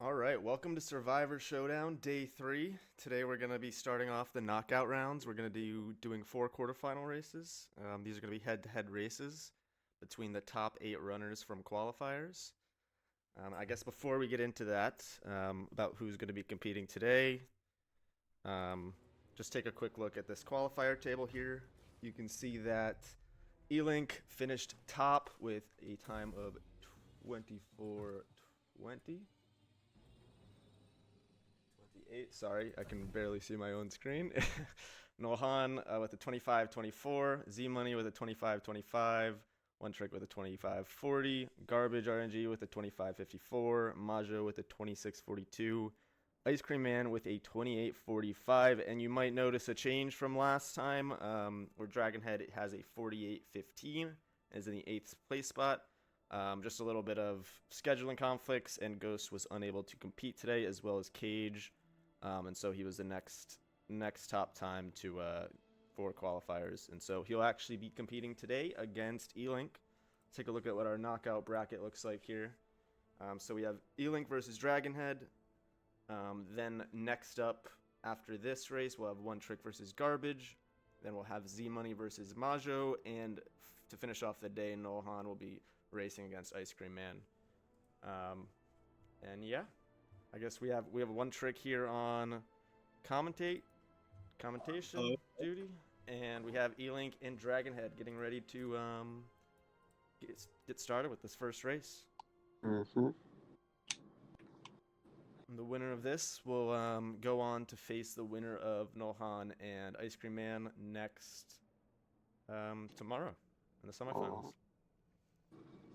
Alright, welcome to Survivor Showdown, Day 3. Today we're going to be starting off the knockout rounds. We're going to be doing 4 quarterfinal races. These are going to be head-to-head races between the top 8 runners from qualifiers. I guess before we get into that, about who's going to be competing today, just take a quick look at this qualifier table here. You can see that Elink finished top with a time of 24:20. Sorry, I can barely see my own screen. Nohan with a 25:24, Z-Money with a 25:25, One Trick with a 25:40, Garbage RNG with a 25:54, Majo with a 26:42, Ice Cream Man with a 28:45, and you might notice a change from last time, where DragonHead has a 48:15, is in the 8th place spot. Just a little bit of scheduling conflicts, and Ghost was unable to compete today, as well as Cage. And so he was the next top time to for qualifiers, and so he'll actually be competing today against Elink. Take a look at what our knockout bracket looks like here. So we have Elink versus DragonHead. Then next up after this race, we'll have One Trick versus Garbage. Then we'll have Z-Money versus Majo, and to finish off the day, Nohan will be racing against Ice Cream Man. And yeah. I guess we have One Trick here on commentation duty, and we have Elink and DragonHead getting ready to get started with this first race. And the winner of this will go on to face the winner of Nohan and Ice Cream Man next tomorrow in the semifinals.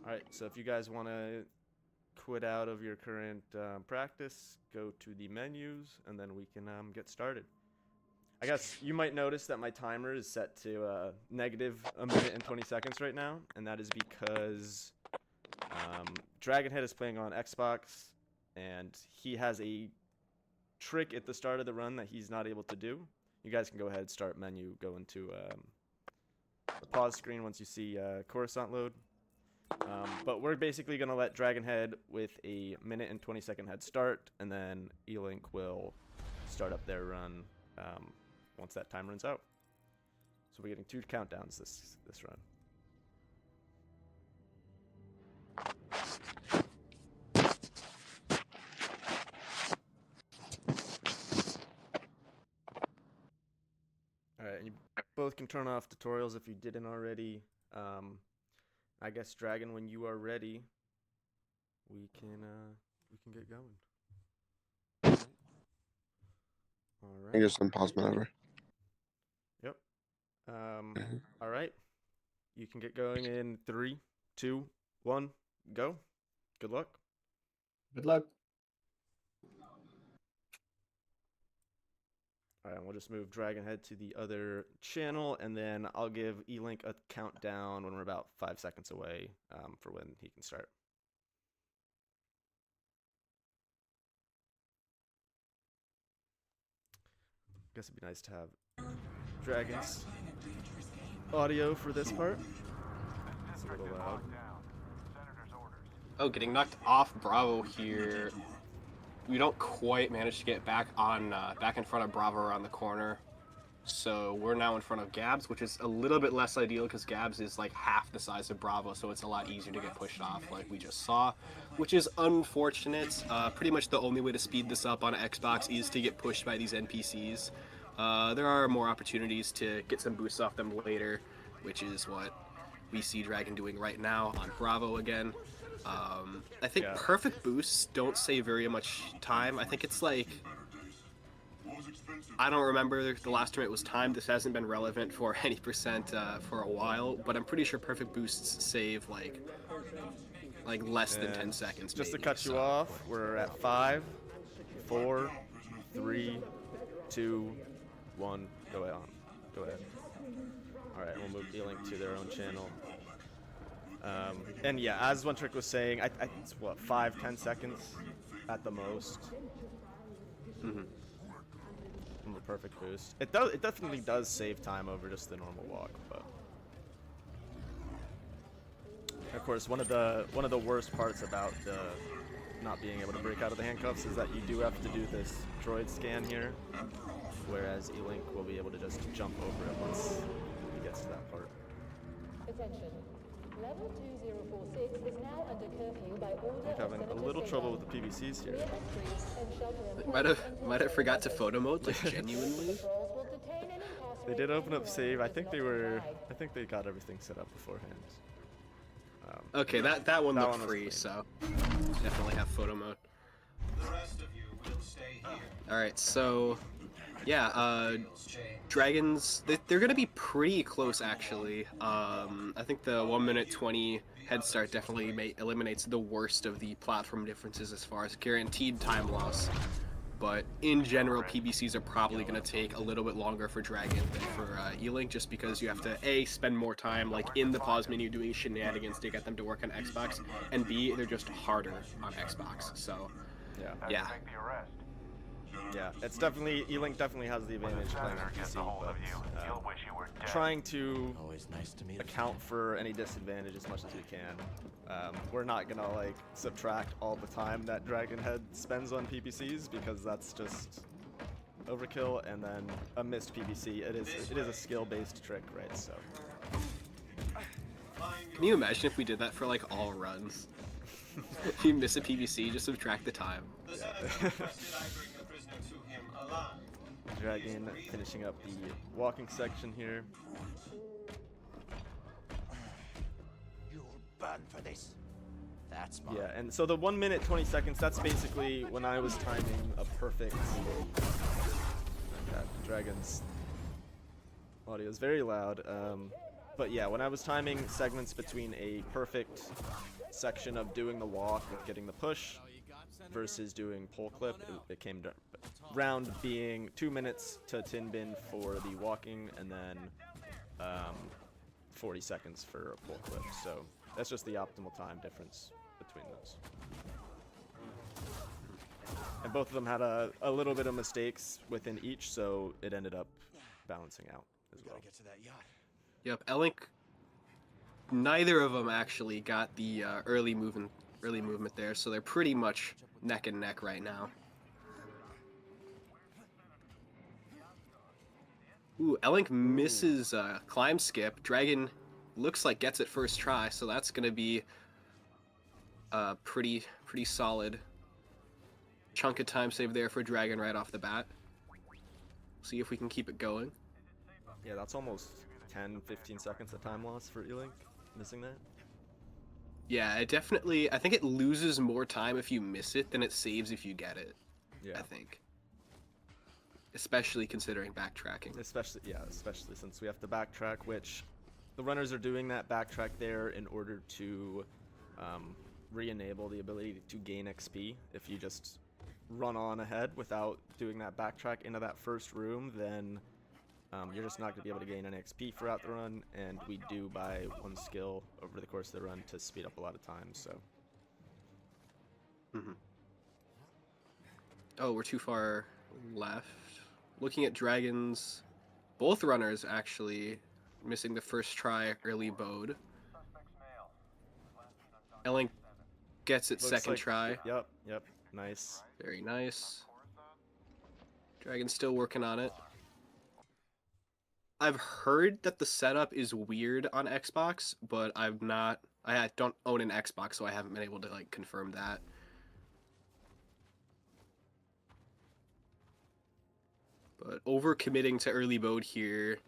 All right, so if you guys want to quit out of your current practice, go to the menus, and then we can get started. I guess you might notice that my timer is set to negative a minute and 20 seconds right now, and that is because DragonHead is playing on Xbox, and he has a trick at the start of the run that he's not able to do. You guys can go ahead, start menu, go into the pause screen once you see Coruscant load. But we're basically going to let DragonHead with a minute and 20-second head start, and then Elink will start up their run once that time runs out. So we're getting 2 countdowns this run. Alright, and you both can turn off tutorials if you didn't already. I guess, Dragon, when you are ready, we can get going. All right. I guess I'm pause whenever. Yep. All right. You can get going in 3, 2, 1, go. Good luck. Good luck. All right, we'll just move DragonHead to the other channel, and then I'll give Elink a countdown when we're about 5 seconds away for when he can start. I guess it'd be nice to have Dragon's audio for this part. It's a little loud. Oh, getting knocked off Bravo here. We don't quite manage to get back on back in front of Bravo around the corner. So we're now in front of Gabs, which is a little bit less ideal because Gabs is like half the size of Bravo, so it's a lot easier to get pushed off like we just saw, which is unfortunate. Pretty much the only way to speed this up on Xbox is to get pushed by these NPCs. There are more opportunities to get some boosts off them later, which is what we see Dragon doing right now on Bravo again. I think perfect boosts don't save very much time. I think it's like, I don't remember the last time it was timed. This hasn't been relevant for any percent for a while, but I'm pretty sure perfect boosts save like less than 10 seconds. Just maybe, to cut you off, we're at 5, 4, 3, 2, 1. Go ahead. All right, we'll move Elink to their own channel. And yeah, as One Trick was saying, it's what, 5-10 seconds at the most. From a perfect boost. It definitely does save time over just the normal walk, but of course one of the worst parts about the not being able to break out of the handcuffs is that you do have to do this droid scan here, whereas Elink will be able to just jump over it once he gets to that part. Attention. Level 2046 is now under curfew by order I'm of having a Senator little trouble Showdown. with the PVCs here. Clear the streets and shelter in Might place have until forgot to further photo mode, like notice. genuinely. Patrols will detain and They incarcerate did open up anyone save. who I does think not they were. comply. I think they got everything set up beforehand. Okay, that one That looked one was free, clean. so definitely have photo mode. The rest of you will stay here. All right, so yeah, dragons, they're gonna be pretty close actually. I think the 1 minute 20 head start definitely eliminates the worst of the platform differences as far as guaranteed time loss. But in general, PBCs are probably going to take a little bit longer for Dragon than for Elink, just because you have to A, spend more time like in the pause menu doing shenanigans to get them to work on Xbox, and B, they're just harder on Xbox. So yeah. Yeah, it's definitely Elink definitely has the advantage playing on PC, but trying to account for any disadvantage as much as we can. We're not gonna like subtract all the time that DragonHead spends on PPCs because that's just overkill, and then a missed PPC. It is a skill-based trick, right? So. Can you imagine if we did that for like all runs? If you miss a PBC, just subtract the time. Yeah. Dragon finishing up the walking section here. You'll burn for this. That's mine. Yeah, and so the 1 minute 20 seconds, that's basically when I was timing a perfect. God, Dragon's audio is very loud. But yeah, when I was timing segments between a perfect section of doing the walk with getting the push versus doing pull clip, it came round being 2 minutes to tin bin for the walking, and then 40 seconds for a pull clip. So that's just the optimal time difference between those. And both of them had a little bit of mistakes within each, so it ended up balancing out as well. Gotta get to that yacht. Yep, Elink. Neither of them actually got the early movement there, so they're pretty much neck and neck right now. Ooh, Elink misses climb skip. Dragon looks like gets it first try, so that's gonna be a pretty solid chunk of time save there for Dragon right off the bat. See if we can keep it going. Yeah, that's almost 10-15 seconds of time loss for Elink, missing that. Yeah, it definitely, I think it loses more time if you miss it than it saves if you get it. Yeah. I think. Especially considering backtracking. Especially since we have to backtrack, which the runners are doing that backtrack there in order to re-enable the ability to gain XP. If you just run on ahead without doing that backtrack into that first room, then you're just not going to be able to gain any XP throughout the run, and we do buy one skill over the course of the run to speed up a lot of time, so. Oh, we're too far left. Looking at Dragons, both runners actually missing the first try early bode. Elink gets it Looks second like- try. Yep, nice. Very nice. Dragon's still working on it. I've heard that the setup is weird on Xbox, but I don't own an Xbox, so I haven't been able to like confirm that. But overcommitting to early bode here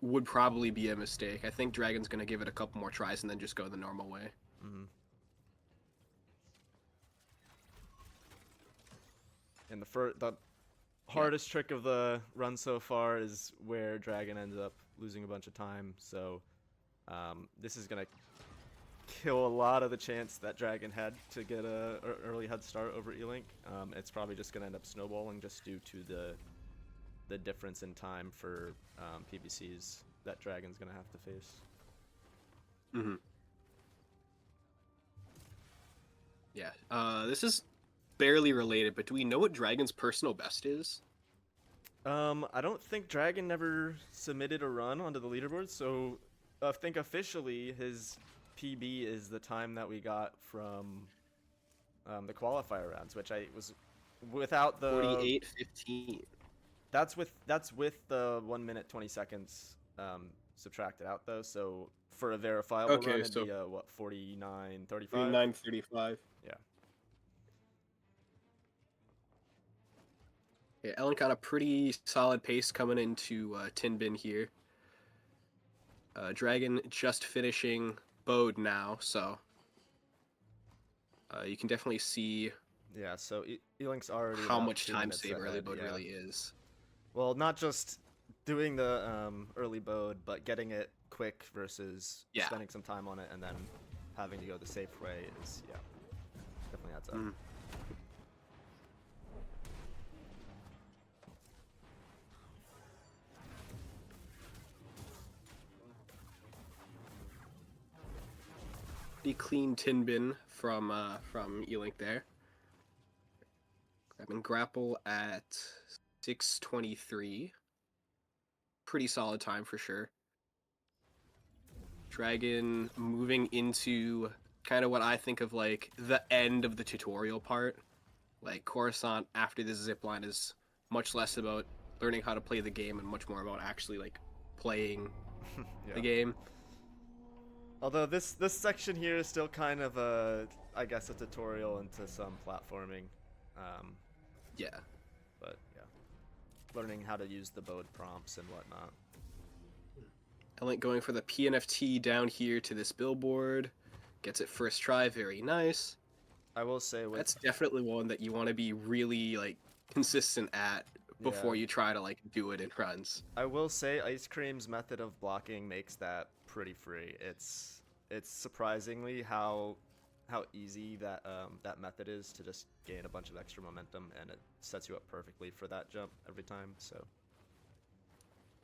would probably be a mistake. I think Dragon's gonna give it a couple more tries and then just go the normal way. And the hardest trick of the run so far is where Dragon ends up losing a bunch of time, so this is gonna kill a lot of the chance that Dragon had to get a early head start over Elink. It's probably just gonna end up snowballing just due to the difference in time for PBCs that Dragon's gonna have to face. Yeah, this is barely related, but do we know what Dragon's personal best is? I don't think Dragon never submitted a run onto the leaderboard, so I think officially his PB is the time that we got from the qualifier rounds, which I was without the 48-15. That's with the 1 minute 20 seconds subtracted out though. So for a verifiable Okay, run, it'd so be what 49:35. 39-35. Yeah. Yeah, Elink got a pretty solid pace coming into Tin Bin here. Dragon just finishing Bode now, so you can definitely see Yeah. So Elink's already how about much 2 time minutes save early ahead, Bode yeah. really is. Well, not just doing the early Bode, but getting it quick versus Yeah. spending some time on it and then having to go the safe way is definitely adds up. Mm. Pretty clean Tin Bin from Elink there. Grabbing grapple at 6:23. Pretty solid time for sure. Dragon moving into kind of what I think of like the end of the tutorial part. Like Coruscant after this zipline is much less about learning how to play the game and much more about actually like playing Yeah. the game. Although this section here is still kind of I guess a tutorial into some platforming. Yeah. But yeah, learning how to use the Bode prompts and whatnot. Elink going for the PNFT down here to this billboard. Gets it first try, very nice. I will say with That's definitely one that you want to be really like consistent at before Yeah. you try to like do it in runs. I will say Ice Cream's method of blocking makes that pretty free. It's surprisingly how easy that that method is to just gain a bunch of extra momentum, and it sets you up perfectly for that jump every time. So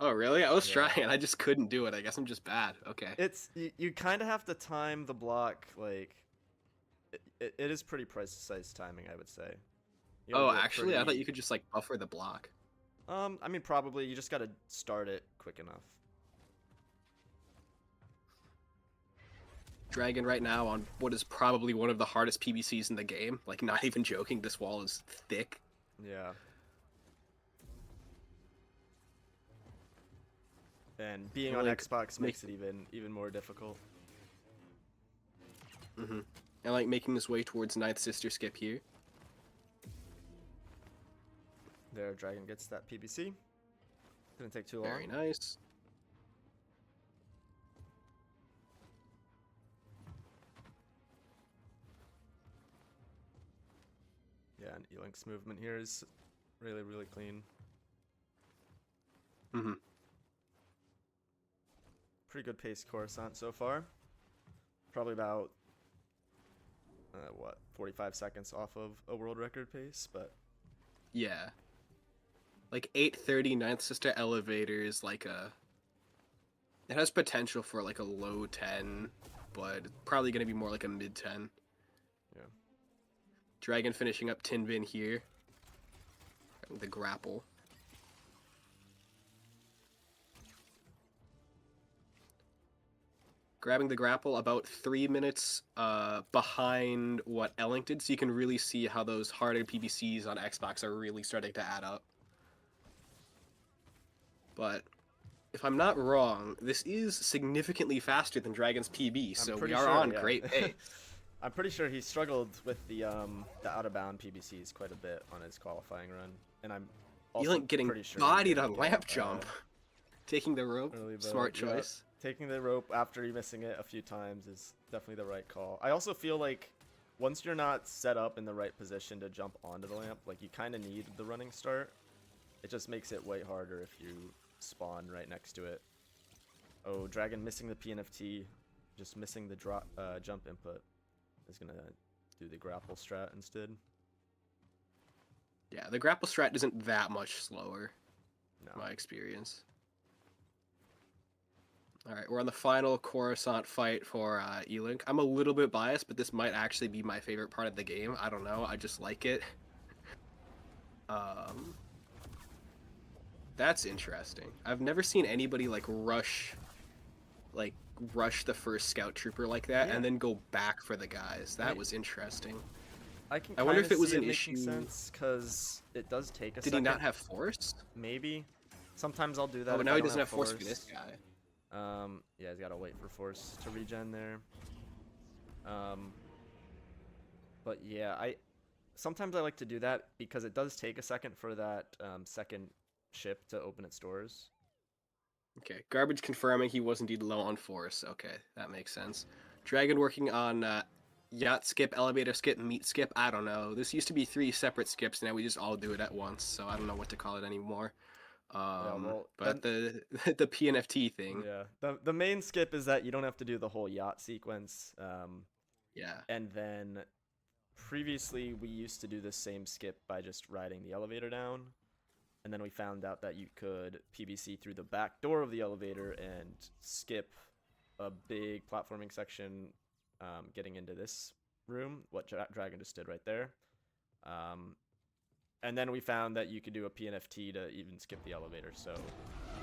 Oh really? I was Yeah. trying. I just couldn't do it. I guess I'm just bad. Okay. it's you kind of have to time the block like it is pretty precise timing, I would say. You gotta Oh, do it actually, I thought pretty- you could just like buffer the block. I mean, probably you just gotta start it quick enough. Dragon right now on what is probably one of the hardest PBCs in the game. Like, not even joking, this wall is thick. Yeah. And being on Like, Xbox makes it even more difficult. Mm-hmm. And like making his way towards Ninth Sister skip here. There, Dragon gets that PBC. Didn't take too long. Very nice. Yeah, and Elink's movement here is really, really clean. Mm-hmm. Pretty good pace Coruscant so far. Probably about, 45 seconds off of a world record pace, but Yeah. Like 8:30 Ninth Sister elevator is like a... It has potential for like a low 10, but probably going to be more like a mid 10. Yeah. Dragon finishing up Tin Bin here. The grapple. Grabbing the grapple about 3 minutes behind what Elink did, so you can really see how those harder PBCs on Xbox are really starting to add up. But if I'm not wrong, this is significantly faster than Dragon's PB, so we pretty are sure, on yeah. great pace. I'm pretty sure he struggled with the out of bound PBCs quite a bit on his qualifying run, and I'm also Elink getting pretty sure he bodied did on get, lamp jump. Taking the rope, early vote, smart yeah. choice. Taking the rope after you missing it a few times is definitely the right call. I also feel like once you're not set up in the right position to jump onto the lamp, like you kind of need the running start. It just makes it way harder if you spawn right next to it. Oh, Dragon missing the PNFT, just missing the drop jump input is gonna do the grapple strat instead. Yeah, the grapple strat isn't that much slower, No. in my experience. Alright, we're on the final Coruscant fight for Elink. I'm a little bit biased, but this might actually be my favorite part of the game. I don't know, I just like it. That's interesting. I've never seen anybody like rush the first scout trooper like that Yeah. and then go back for the guys. That Right. was interesting. I can I wonder kind if of it was see an it making issue. sense because it does take a Did he second. not have force? Maybe. Sometimes I'll do that. Oh, but if now I he don't doesn't have force for force. this guy. Yeah, he's got to wait for force to regen there. But yeah, sometimes I like to do that because it does take a second for that second ship to open its doors. Okay, garbage confirming he was indeed low on force. Okay, that makes sense. Dragon working on yacht skip, elevator skip, meat skip. I don't know. This used to be 3 separate skips. Now we just all do it at once. So I don't know what to call it anymore. Yeah, well, But the the PNFT thing. yeah, the main skip is that you don't have to do the whole yacht sequence. Yeah. And then previously we used to do the same skip by just riding the elevator down. And then we found out that you could PBC through the back door of the elevator and skip a big platforming section getting into this room, what Dragon just did right there. And then we found that you could do a PNFT to even skip the elevator. So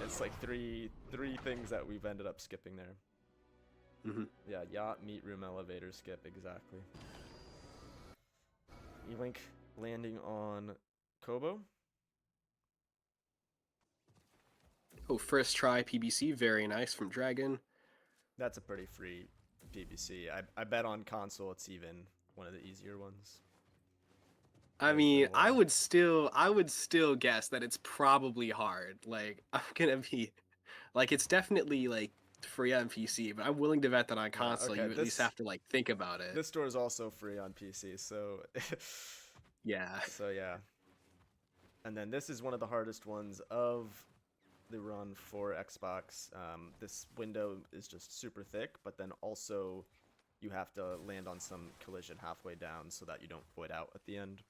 it's like three things that we've ended up skipping there. Mm-hmm. Yeah, yacht, meat room, elevator skip, exactly. Elink landing on Kobo. Oh, first try PBC, very nice from Dragon. That's a pretty free PBC. I bet on console it's even one of the easier ones. I mean, I would still guess that it's probably hard. Like, I'm gonna be, like, it's definitely like free on PC, but I'm willing to bet that on console okay, you at least have to like think about it. This store is also free on PC, so Yeah. So yeah. And then this is one of the hardest ones of the run for Xbox. This window is just super thick, but then also you have to land on some collision halfway down so that you don't void out at the end.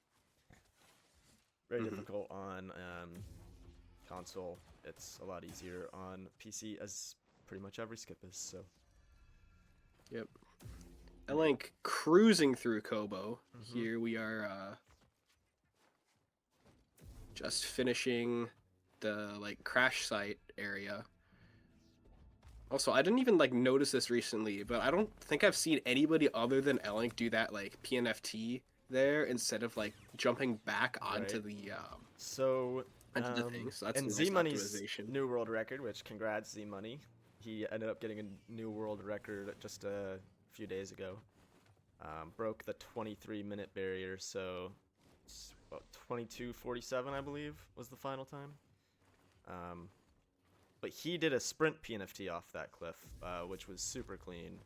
Very difficult on console. It's a lot easier on PC, as pretty much every skip is. So. Yep. Elink cruising through Kobo. Here we are just finishing the like crash site area. Also, I didn't even like notice this recently, but I don't think I've seen anybody other than Elink do that like PNFT there instead of like jumping back onto the so onto the thing. So that's and a nice Z-Money's optimization. new world record, which congrats Z-Money. He ended up getting a new world record just a few days ago. Broke the 23-minute barrier, so it's about 22:47, I believe, was the final time. But he did a sprint PNFT off that cliff, which was super clean.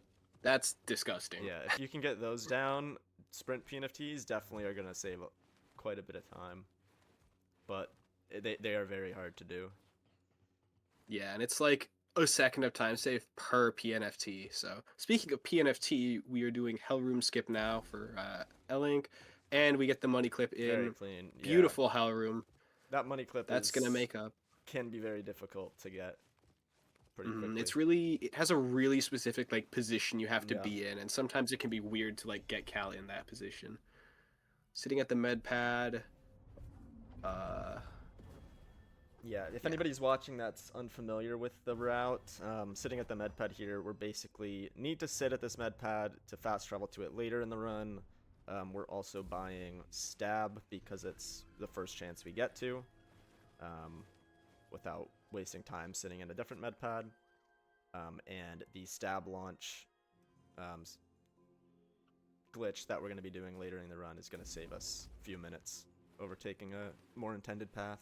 That's disgusting. Yeah, if you can get those down, sprint PNFTs definitely are going to save quite a bit of time. But they are very hard to do. Yeah, and it's like a second of time save per PNFT. So speaking of PNFT, we are doing Hellroom skip now for Elink, and we get the money clip in. Very clean. Beautiful Hellroom. That money clip That's gonna make up. Can be very difficult to get pretty quickly. It has a really specific like position you have to be in, and sometimes it can be weird to like get Cal in that position. Sitting at the med pad. Yeah, if anybody's watching that's unfamiliar with the route, sitting at the med pad here, we're basically need to sit at this med pad to fast travel to it later in the run. We're also buying stab because it's the first chance we get to, without wasting time sitting in a different med pad. And the stab launch glitch that we're going to be doing later in the run is going to save us a few minutes overtaking a more intended path.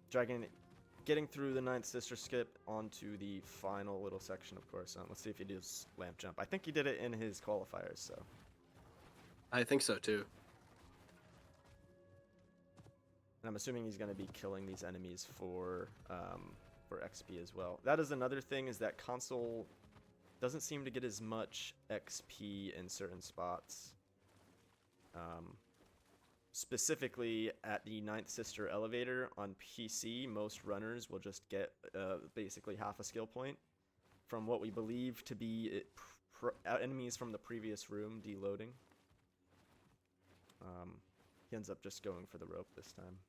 Dragon getting through the 9th sister skip onto the final little section of Coruscant. Let's see if he does lamp jump. I think he did it in his qualifiers, so. I think so too. And I'm assuming he's going to be killing these enemies for XP as well. That is another thing, is that console doesn't seem to get as much XP in certain spots. Specifically at the 9th sister elevator on PC, most runners will just get basically half a skill point from what we believe to be enemies from the previous room deloading. He ends up just going for the rope this time.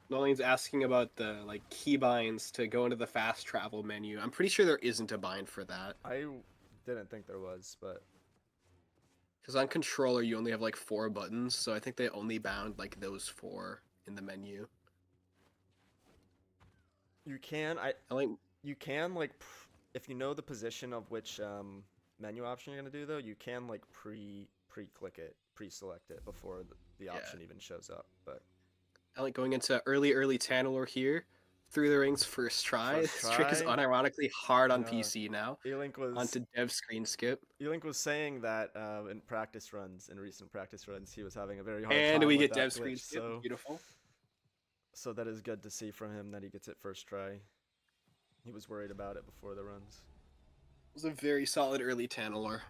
Nolane's asking about the like keybinds to go into the fast travel menu. I'm pretty sure there isn't a bind for that. I didn't think there was, but Because on controller you only have like 4 buttons, so I think they only bound like those 4 in the menu. you can I like you can like if you know the position of which menu option you're gonna do though, you can like pre-click it, pre-select it before the option even shows up. But I like going into early Tantalor here. Through the rings first try. First This trick is try. unironically hard on Yeah. PC now. Elink was Onto dev screen skip. Elink was saying that in recent practice runs, he was having a very hard And time we with get that dev glitch, screen skip. so Beautiful. so that is good to see from him that he gets it first try. He was worried about it before the runs. It was a very solid early Tantalor.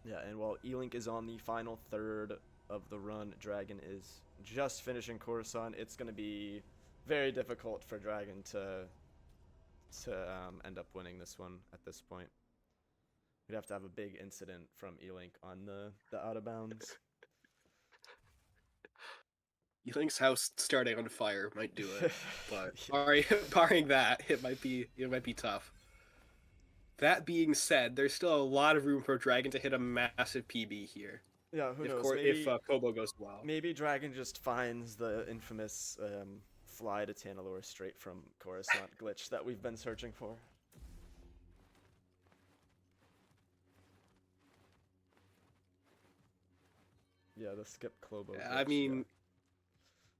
Yeah, and while Elink is on the final third of the run, Dragon is just finishing Coruscant. It's going to be very difficult for Dragon to end up winning this one at this point. We'd have to have a big incident from Elink on the out of bounds. Elink's house starting on fire might do it, but Yeah. barring that, it might be tough. That being said, there's still a lot of room for Dragon to hit a massive PB here. Yeah, who knows? If Kobo goes well. Maybe Dragon just finds the infamous fly to Tantalor straight from Coruscant glitch that we've been searching for. Yeah, the skip Klobo glitch, I mean,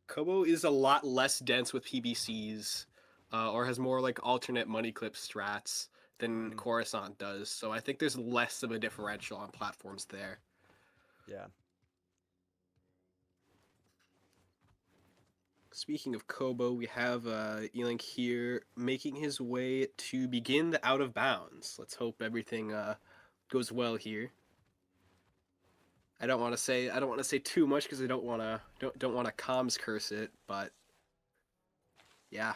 Kobo is a lot less dense with PBCs, or has more like alternate money clip strats than Coruscant does. So I think there's less of a differential on platforms there. yeah. Speaking of Kobo, we have Elink here making his way to begin the out of bounds. Let's hope everything goes well here. I don't want to say too much because I don't want to comms curse it, but yeah.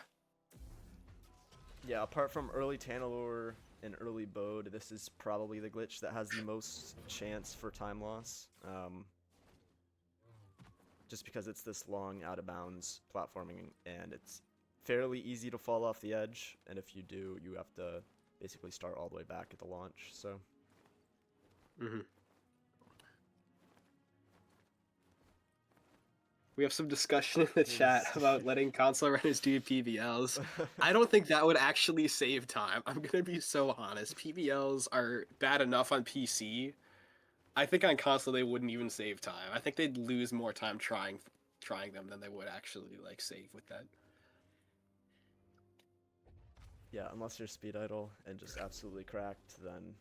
Yeah, apart from early Tantalor and early Bode, this is probably the glitch that has the most chance for time loss. Just because it's this long out of bounds platforming and it's fairly easy to fall off the edge, and if you do, you have to basically start all the way back at the launch. So We have some discussion in the chat about letting console runners do PBLs. I don't think that would actually save time. I'm gonna be so honest. PBLs are bad enough on PC. I think on console they wouldn't even save time. I think they'd lose more time trying them than they would actually like save with that. yeah, unless you're speed idle and just absolutely cracked, then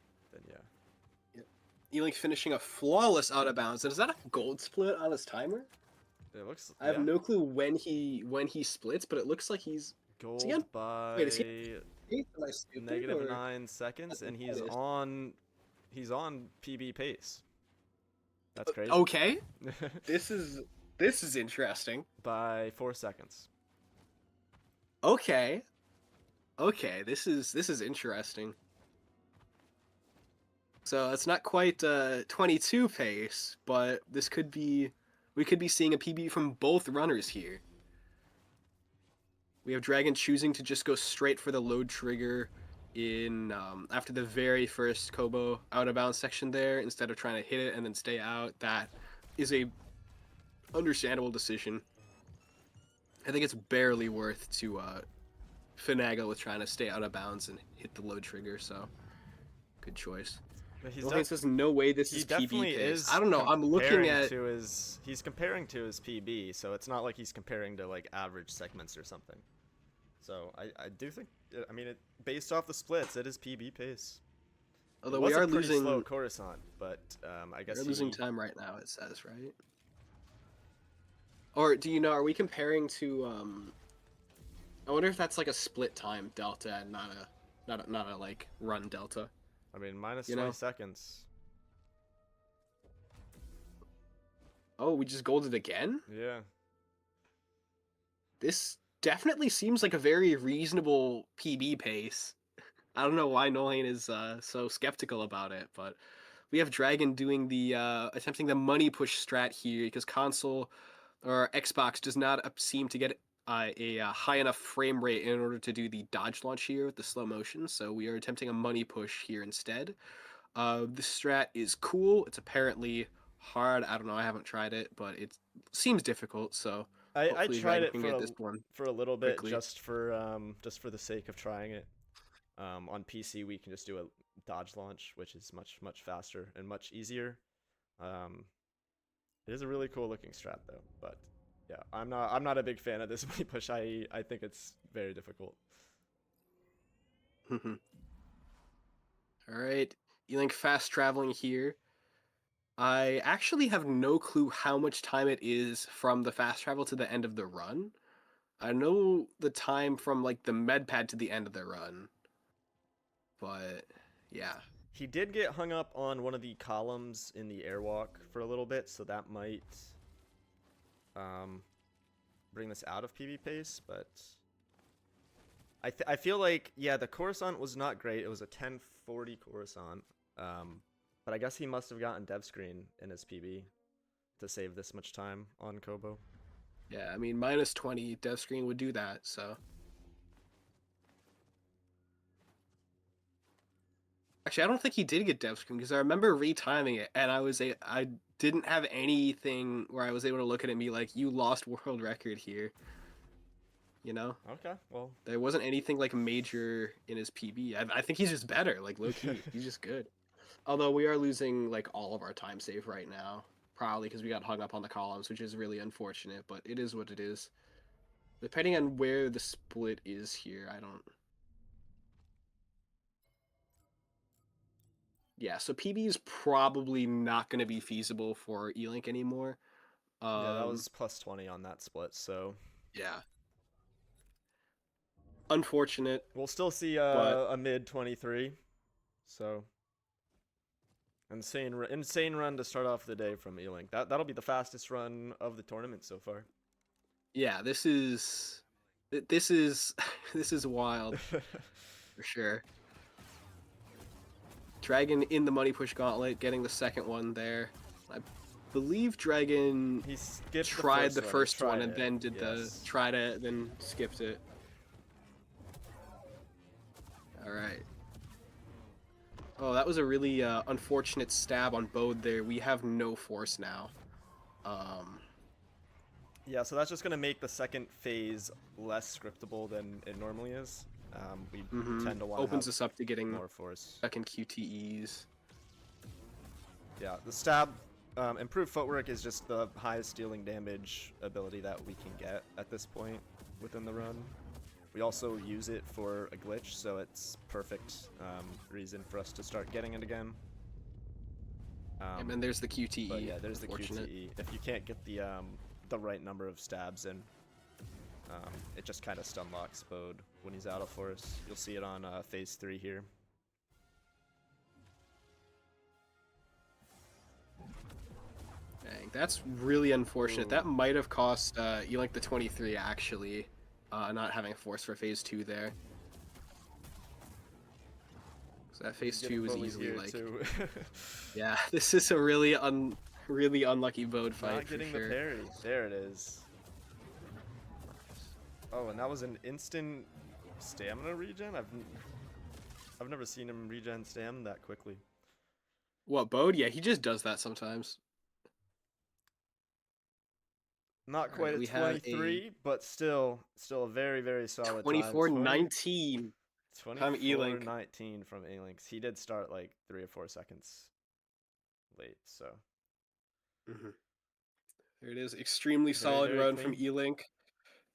yeah. Elink finishing a flawless out of bounds. And is that a gold split on his timer? It looks. I have no clue when he splits, but it looks like he's gold he on- by Wait, is he- Am I stupid, negative or- 9 seconds, and he's That is- on PB pace. That's crazy. Okay, this is interesting. By 4 seconds. Okay, this is interesting. So it's not quite 22 pace, but we could be seeing a PB from both runners here. We have Dragon choosing to just go straight for the load trigger in after the very first Kobo out of bounds section there, instead of trying to hit it and then stay out. That is a understandable decision. I think it's barely worth to finagle with trying to stay out of bounds and hit the load trigger, so good choice. But Well, says no way this he is definitely PB pace. is. I don't know. I'm looking comparing at to his. He's comparing to his PB, so it's not like he's comparing to like average segments or something. So I do think. I mean, based off the splits, it is PB pace. although It we was are a pretty losing slow Coruscant, but I guess we're losing time right now. It says, right? Or do you know? Are we comparing to? I wonder if that's like a split time delta and not a like run delta. I mean, minus You 20 know? seconds. Oh, we just golded again? Yeah. This definitely seems like a very reasonable PB pace. I don't know why Nolane is so skeptical about it, but we have Dragon doing the attempting the money push strat here because console or Xbox does not seem to get a high enough frame rate in order to do the dodge launch here with the slow motion. So we are attempting a money push here instead. The strat is cool. It's apparently hard. I don't know. I haven't tried it, but it seems difficult. So I hopefully tried Dragon it can get this one for a little bit quickly. just for the sake of trying it. On PC we can just do a dodge launch, which is much faster and much easier. It is a really cool looking strat though, but yeah, I'm not a big fan of this money push. I think it's very difficult. All right, Elink fast traveling here. I actually have no clue how much time it is from the fast travel to the end of the run. I know the time from like the med pad to the end of the run, but yeah. He did get hung up on one of the columns in the airwalk for a little bit, so that might bring this out of PB pace, but I feel like, yeah, the Coruscant was not great. It was a 1040 Coruscant, but I guess he must have gotten dev screen in his PB to save this much time on Kobo. Yeah, I mean, minus 20 dev screen would do that, so. Actually, I don't think he did get dev screen because I remember retiming it, and I didn't have anything where I was able to look at it and be like, "You lost world record here." You know? Okay, well, There wasn't anything like major in his PB. I think he's just better, like low key. He's just good. Although we are losing like all of our time save right now, probably because we got hung up on the columns, which is really unfortunate. But it is what it is. Depending on where the split is here, I don't. Yeah, so PB is probably not going to be feasible for Elink anymore. yeah, that was plus 20 on that split, so Yeah. Unfortunate. we'll still see but a mid 23. So insane run to start off the day from Elink. That'll be the fastest run of the tournament so far. yeah, this is this is wild for sure. Dragon in the money push gauntlet, getting the second one there. I believe Dragon He skipped tried the one. He first one tried and it, then did yes. tried it, then skipped it. All right. Oh, that was a really unfortunate stab on Bode there. We have no force now. Yeah, so that's just gonna make the second phase less scriptable than it normally is. We tend to want opens to us up to getting more force. second QTEs. Yeah, the stab, improved footwork is just the highest dealing damage ability that we can get at this point within the run. We also use it for a glitch, so it's perfect reason for us to start getting it again. And then there's the QTE. But yeah, there's the unfortunate. QTE. If you can't get the right number of stabs in, it just kind of stun locks Bode when he's out of force. You'll see it on phase 3 here. Dang, that's really unfortunate. That might have cost Elink the 23 actually, not having a force for phase 2 there. So that phase 2 was Bullied easily here, like, too. yeah, this is a really unlucky Bode fight Not for getting sure. the parry. There it is. Oh, and that was an instant stamina regen? I've never seen him regen stam that quickly. What, Bode? Yeah, he just does that sometimes. Not quite Alright, we at have a 23, but still a very solid 24-19. time. From Elink. 24-19 from Elink. He did start like 3 or 4 seconds late, so. There it is. Extremely solid very run from clean. Elink.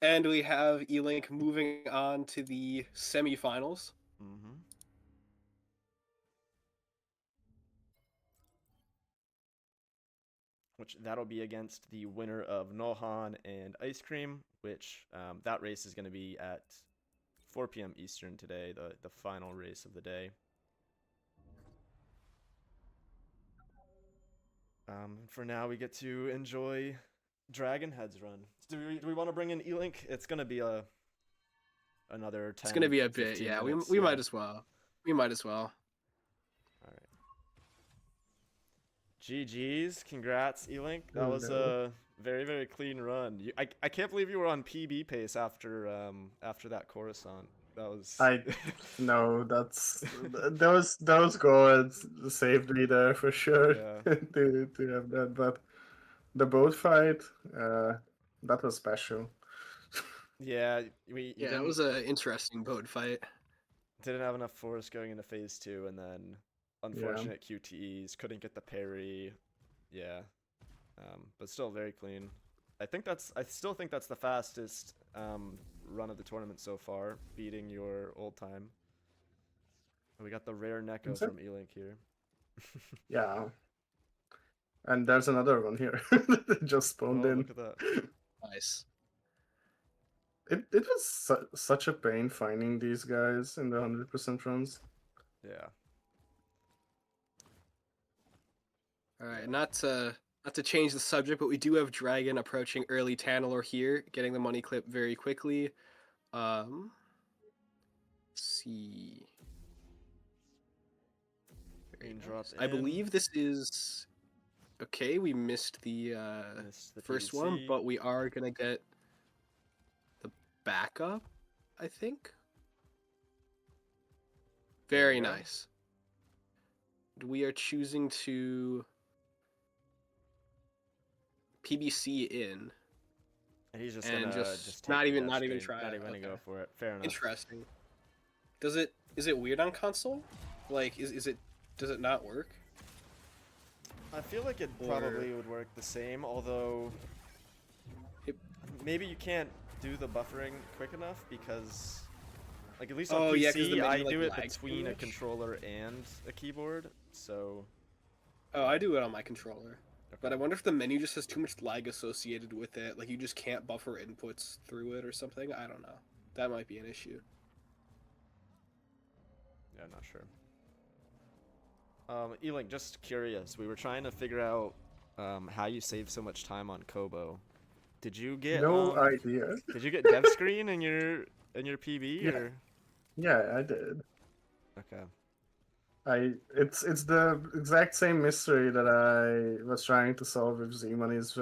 And we have Elink moving on to the semifinals. Which that'll be against the winner of Nohan and Ice Cream, which that race is going to be at 4 p.m. Eastern today, the final race of the day. For now, we get to enjoy DragonHead's run. Do we want to bring in Elink? It's going to be another 10. It's gonna be a bit, 15 yeah. minutes, We might as well. We might as well. All right. GG's, congrats, Elink. That Oh, was no. Very, very clean run. I can't believe you were on PB pace after that Coruscant. That was. I no, those goals saved me there for sure Yeah. to have that. But the boat fight, that was special. Yeah, you Yeah, it didn't was an interesting boat fight. didn't have enough force going into phase 2, and then unfortunate QTEs, couldn't get the parry. Yeah, but still very clean. I still think that's the fastest run of the tournament so far, beating your old time. We got the rare Neko Is it? from Elink here. Yeah. And there's another one here that just spawned Oh, in. look at that. Nice. It was such a pain finding these guys in the 100% runs. Yeah. All right, not to change the subject, but we do have Dragon approaching early Tantalor here, getting the money clip very quickly. Let's see. Very Raindrop nice. I in. believe this is okay. We missed the Missed the first PVC. one, but we are gonna get the backup, I think. Very There we go. nice. We are choosing to PBC in. And he's just and gonna just take not the even- dash not even screen. try Not it, even gonna go okay. for it. Fair enough. Interesting. Is it weird on console? Like does it not work? I feel like it Or- probably would work the same, although It- maybe you can't do the buffering quick enough because, like, at least on Oh, PC, yeah, 'cause the menu, I like, do it lags too between a much. controller and a keyboard. So Oh, I do it on my controller. But I okay. wonder if the menu just has too much lag associated with it. Like you just can't buffer inputs through it or something. I don't know. That might be an issue. Yeah, I'm not sure. Elink, just curious. We were trying to figure out how you save so much time on Kobo. Did you get No idea. Did you get dev screen in your PB Yeah. or? Yeah, I did. Okay. It's the exact same mystery that I was trying to solve with Z-Money's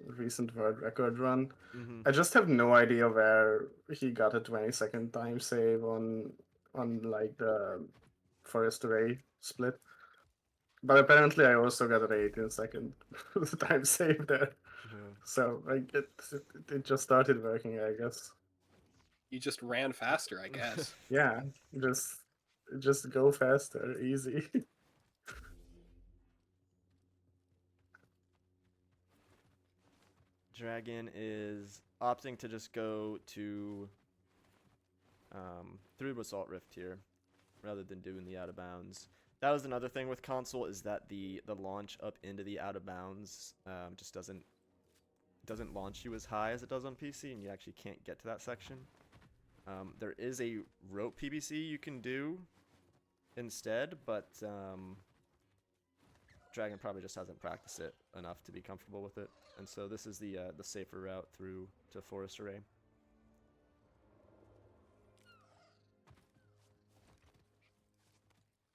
recent world record run. Mm-hmm. I just have no idea where he got a 20-second time save on like the forest array split. But apparently I also got an 18-second time save there. Yeah. So like it just started working, I guess. You just ran faster, I guess. Yeah, just go faster, easy. Dragon is opting to just go to through Basalt Rift here, rather than doing the out of bounds. That was another thing with console, is that the launch up into the out of bounds just doesn't launch you as high as it does on PC, and you actually can't get to that section. There is a rope PBC you can do instead, but Dragon probably just hasn't practiced it enough to be comfortable with it, and so this is the safer route through to Forest Array.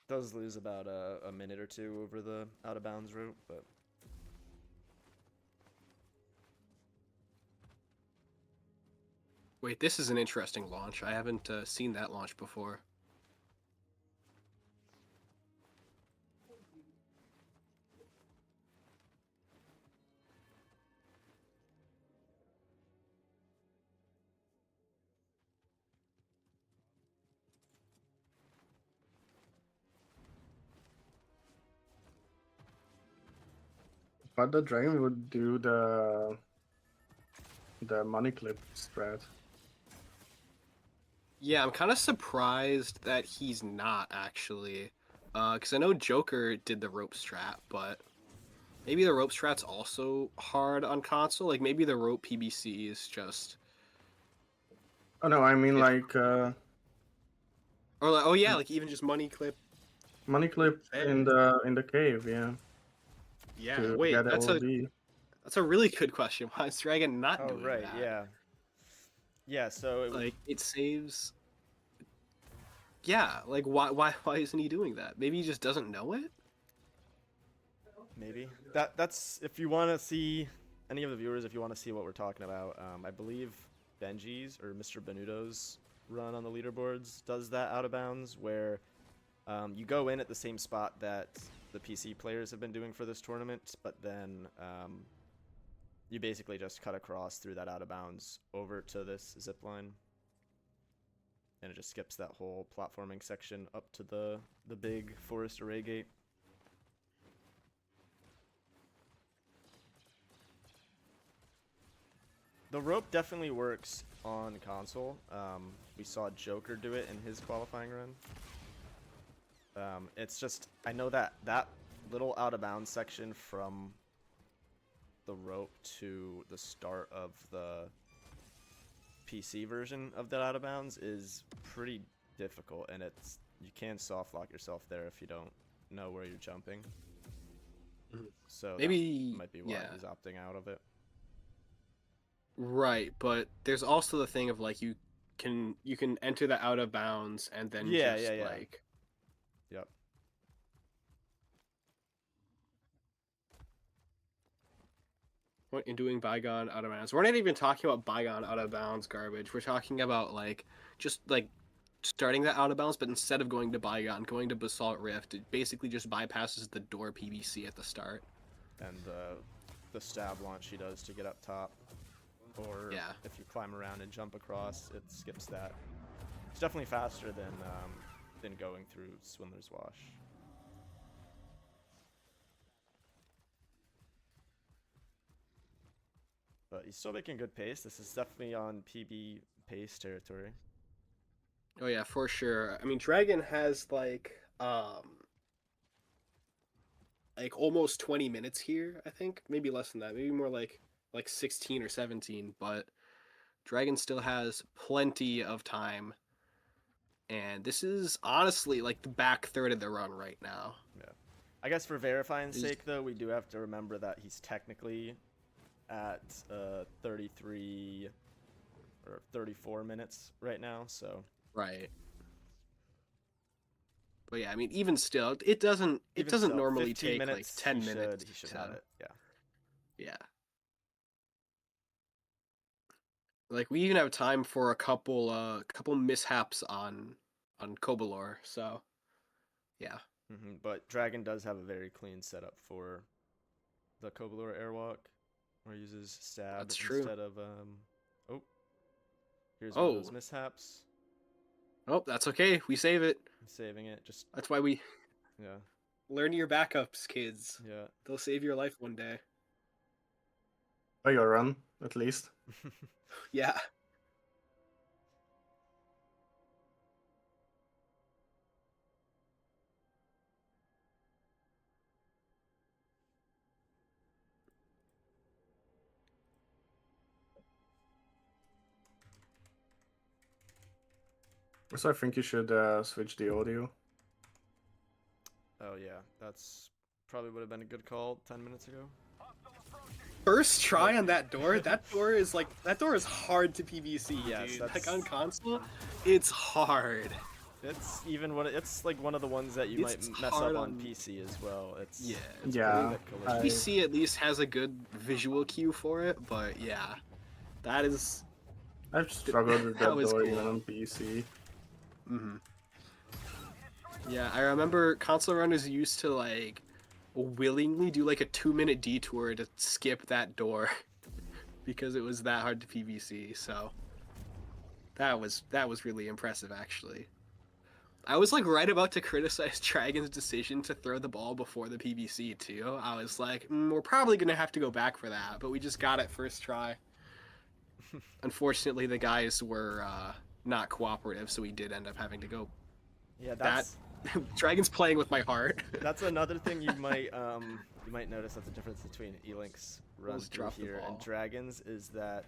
Does lose about a minute or two over the out of bounds route, but Wait, this is an interesting launch. I haven't seen that launch before. But the dragon would do the money clip strat. Yeah, I'm kind of surprised that he's not actually, because I know Joker did the rope strat, but maybe the rope strat's also hard on console. Like maybe the rope PBC is just, Oh no, I mean Yeah. like or like, oh yeah, like even just money clip. money clip Fair. in the cave, yeah. Yeah, To wait, get that's OD. a really good question. Why is Dragon not oh doing right, that? yeah, yeah. So it, Like it saves. Yeah, like why isn't he doing that? Maybe he just doesn't know it. maybe that's if you want to see any of the viewers, if you want to see what we're talking about, I believe Benji's or Mr. Benuto's run on the leaderboards does that out of bounds, where you go in at the same spot that the PC players have been doing for this tournament, but then you basically just cut across through that out of bounds over to this zip line, and it just skips that whole platforming section up to the big forest array gate. The rope definitely works on console. We saw Joker do it in his qualifying run. It's just, I know that little out of bounds section from the rope to the start of the PC version of that out of bounds is pretty difficult, and you can soft lock yourself there if you don't know where you're jumping. So Maybe that might be why he's opting out of it. Right, but there's also the thing of like you can enter the out of bounds and then like Yep. What in doing bygone out of bounds. We're not even talking about bygone out of bounds garbage. We're talking about like just like starting that out of bounds, but instead of going to bygone, going to Basalt Rift, it basically just bypasses the door PVC at the start. And the stab launch he does to get up top. Or if you climb around and jump across, it skips that. It's definitely faster than going through Swindler's Wash. But he's still making good pace. This is definitely on PB pace territory. Oh yeah, for sure. I mean, Dragon has like almost 20 minutes here, I think. Maybe less than that. Maybe more like 16 or 17, but Dragon still has plenty of time. And this is honestly like the back third of the run right now. Yeah. I guess for verifying's sake, though, we do have to remember that he's technically at 33 or 34 minutes right now, so. Right. But yeah, I mean, even still, it doesn't normally take like 10 minutes. He should have it, yeah. Yeah. Like we even have time for a couple mishaps on Kobalor, so yeah. But Dragon does have a very clean setup for the Kobalor airwalk, where he uses stab instead of here's one of those mishaps. Oh, that's okay. We save it. I'm saving it. Just that's why we learn your backups, kids. Yeah. They'll save your life one day. Or your run, at least. Yeah. So I think you should switch the audio. Oh yeah, that's probably would have been a good call 10 minutes ago. First try on that door. That door is hard to PVC. Yes, dude. Like on console, it's hard. It's like one of the ones that you might mess up on PC as well. It's PC at least has a good visual cue for it, but yeah, that is. I've struggled with that door even on PC. Yeah, I remember console runners used to like willingly do like a 2-minute detour to skip that door because it was that hard to PVC. So that was really impressive, actually. I was like right about to criticize Dragon's decision to throw the ball before the PVC too. I was like, we're probably gonna have to go back for that, but we just got it first try. Unfortunately, the guys were not cooperative, so we did end up having to go. Yeah, that's Dragon's playing with my heart. That's another thing you might notice. That's the difference between Elink's run through here and Dragon's is that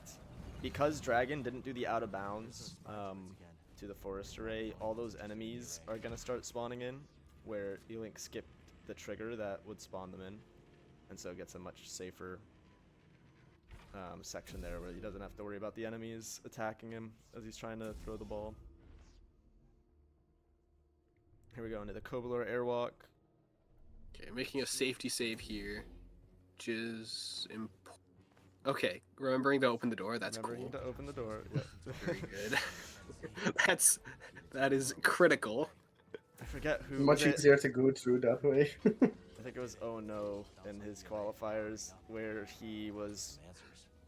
because Dragon didn't do the out of bounds to the forest array, all those enemies are gonna start spawning in, where Elink skipped the trigger that would spawn them in, and so it gets a much safer section there where he doesn't have to worry about the enemies attacking him as he's trying to throw the ball. Here we go into the Kobalor airwalk. Okay, making a safety save here, which is Okay, remembering to open the door. That's Remembering cool. to open the door. Yep. Very good. that is critical. I forget who was Much it. easier to go through that way. I think it was Oh No in his qualifiers where he was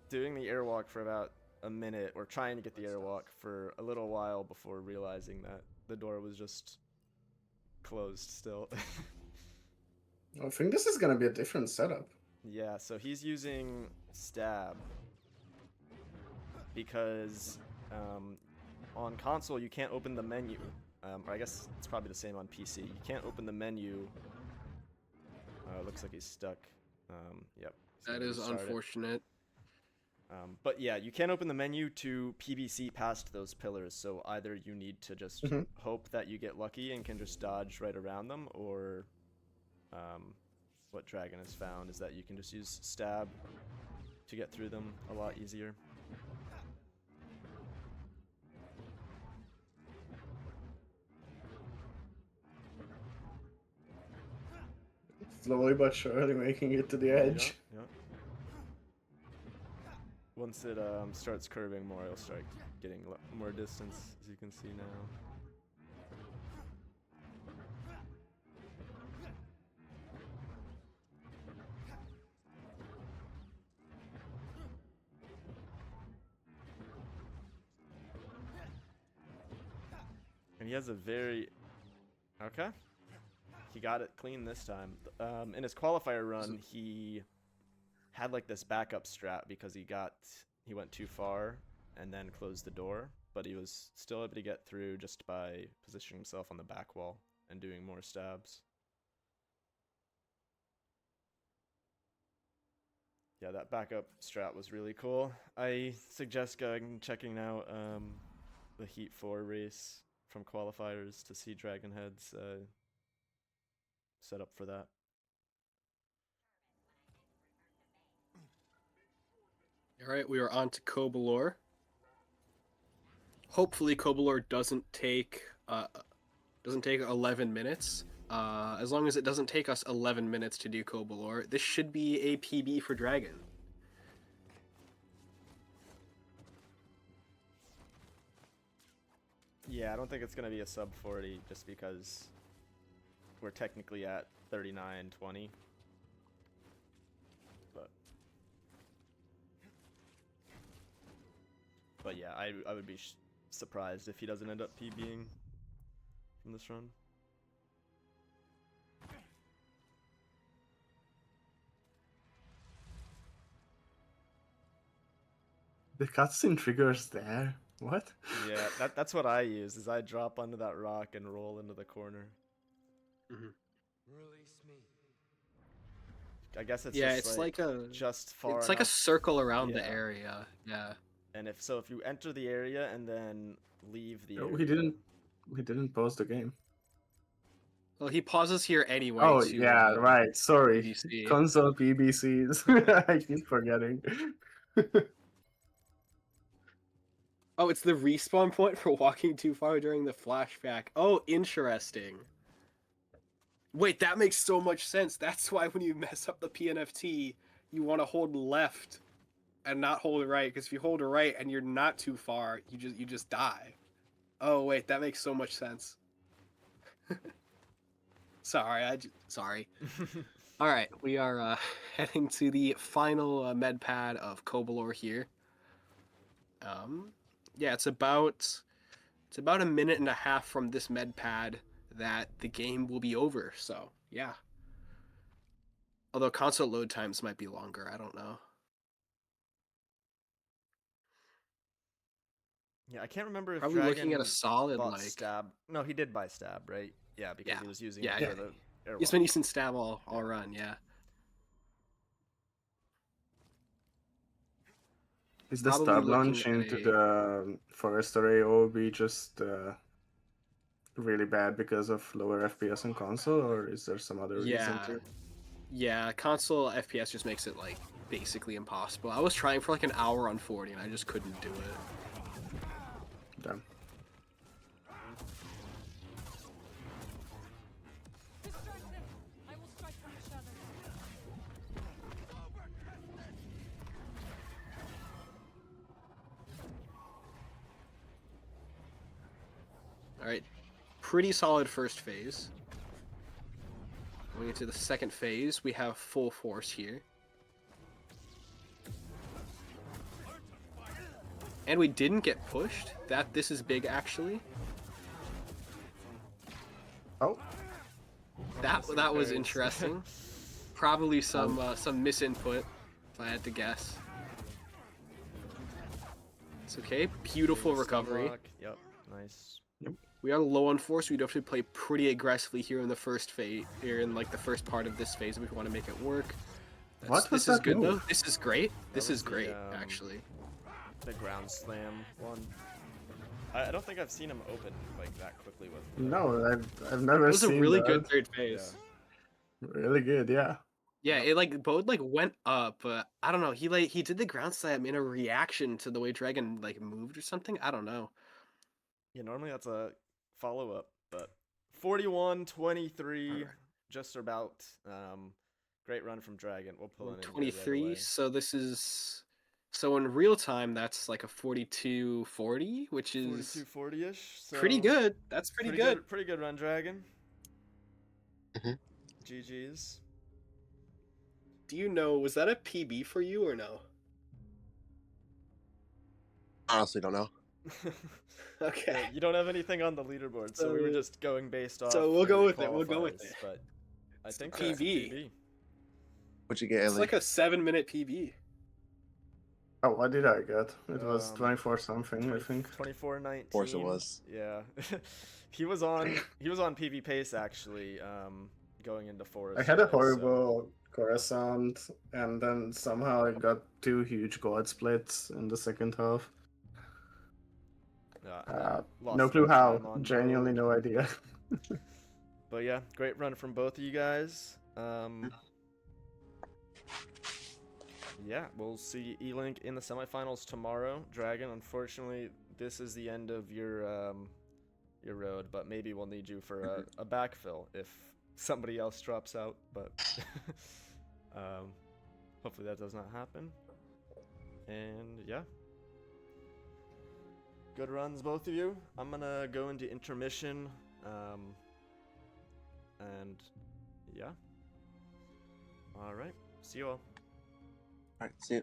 doing the airwalk for about a minute, or trying to get the airwalk for a little while before realizing that the door was just closed still. I think this is gonna be a different setup. Yeah, so he's using stab because on console you can't open the menu. Or I guess it's probably the same on PC. You can't open the menu. Looks like he's stuck. Yep. he's That gonna is restart it. unfortunate. But yeah, you can't open the menu to PBC past those pillars, so either you need to just hope that you get lucky and can just dodge right around them, or what Dragon has found is that you can just use stab to get through them a lot easier. Slowly but surely making it to the edge. Yeah. Once it starts curving more, it'll start getting more distance, as you can see now. And he has a very... Okay. He got it clean this time. In his qualifier run, he had like this backup strat because he went too far and then closed the door, but he was still able to get through just by positioning himself on the back wall and doing more stabs. Yeah, that backup strat was really cool. I suggest checking out the Heat 4 race from qualifiers to see DragonHead's set up for that. All right, we are on to Kobalor. Hopefully, Kobalor doesn't take 11 minutes. As long as it doesn't take us 11 minutes to do Kobalor, this should be a PB for Dragon. Yeah, I don't think it's gonna be a sub 40 just because we're technically at 39:20. But yeah, I would be surprised if he doesn't end up PBing from this run. The cutscene triggers there. What? Yeah, that's what I use. Is I drop onto that rock and roll into the corner. Release me. I guess it's Yeah, just it's like a just far it's like a enough. circle around the Yeah. area. Yeah. And if you enter the area and then leave the No, area. he didn't pause the game. Well, he pauses here anyway. Oh to, yeah, right. Sorry. PBC. Console PBCs. I keep forgetting. Oh, it's the respawn point for walking too far during the flashback. Oh, interesting. Wait, that makes so much sense. That's why when you mess up the PNFT, you want to hold left and not hold right, because if you hold right and you're not too far, you just die. Oh wait, that makes so much sense. Sorry. All right, we are heading to the final med pad of Kobalor here. Yeah, it's about a minute and a half from this med pad that the game will be over. So yeah. Although console load times might be longer, I don't know. Yeah, I can't remember if Probably Dragon looking at a solid bought like stab. No, he did buy stab, right? Yeah, because Yeah. he was using Yeah, it yeah. for the airwalk. He's been using stab all run, yeah. Is the Probably stab looking launch at into a- the forest array OB just really bad because of lower FPS on console, or is there some other reason Yeah. to? Yeah, console FPS just makes it like basically impossible. I was trying for like an hour on 40 and I just couldn't do it. Damn. All right, pretty solid first phase. Going into the second phase, we have full force here. And we didn't get pushed. This is big, actually. Oh, That was interesting. Probably some misinput, if I had to guess. It's okay. Beautiful recovery. Yep, nice. We are low on force. We do have to play pretty aggressively here in the first phase, here in like the first part of this phase, if we want to make it work. What was This is that good though. move? This is great. This was is the, great, actually. The ground slam one. I don't think I've seen him open like that quickly with. no, I've never It was a seen really that. good third phase. Really good, yeah. Yeah, it like both like went up, but I don't know. He did the ground slam in a reaction to the way Dragon like moved or something. I don't know. Yeah, normally that's a follow up, but 41-23, just about. Great run from Dragon. We'll pull in 23. Right So this is in real time that's like a 42-40, which is 42-40-ish. So pretty good. That's pretty good. Pretty good run, Dragon. Mhm. GG's. Do you know, was that a PB for you or no? Honestly, don't know. Okay. Yeah, you don't have anything on the leaderboard, so we were just going based off. So we'll go the with it. We'll go with qualifiers, it. But I It's think PB. that's PB. What'd you get, It's Elink? like a 7-minute PB. Oh, what did I get? It was Um, 24 something, I think. 24-19. Of course it was. Yeah. he was on PB pace actually, going into Forest. I had a Jedi, so- horrible Coruscant, and then somehow I got 2 huge god splits in the second half. Lost No a clue bit of how. time on Genuinely board. no idea. But yeah, great run from both of you guys. Yeah, we'll see Elink in the semifinals tomorrow. Dragon, unfortunately, this is the end of your road, but maybe we'll need you for a backfill if somebody else drops out. But hopefully that does not happen. And yeah, good runs, both of you. I'm gonna go into intermission. And yeah. All right. See you all. Alright, see you.